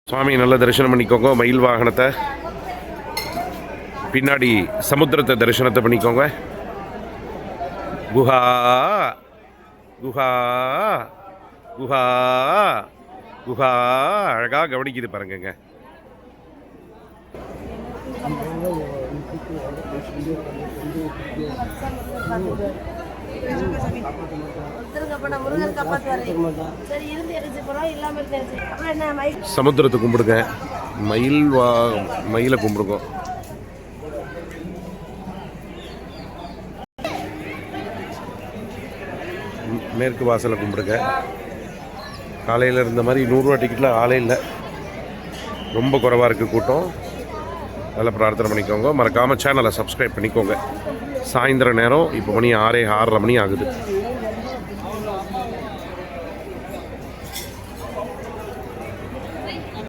சுவாமி நல்ல தரிசனம் பண்ணிக்கோங்க. மயில் வாகனத்தை பின்னாடி சமுத்திரத்தை தரிசனத்தை பண்ணிக்கோங்க. குஹா குஹா குஹா குஹா அழகாக கவனிக்குது பாருங்க. சமுத்திரத்தை கும்பிடுங்க. மயிலை கும்பிடுங்க. மேற்கு வாசலை கும்பிடுங்க. காலையில் இருந்த மாதிரி 100 ரூபா டிக்கெட்டில் ஆளே இல்லை, ரொம்ப குறைவாக இருக்குது கூட்டம். நல்லா பிரார்த்தனை பண்ணிக்கோங்க. மறக்காமல் சேனலை சப்ஸ்கிரைப் பண்ணிக்கோங்க. சாயந்தர நேரம் இப்போ மணி 6:30 மணி ஆகுது.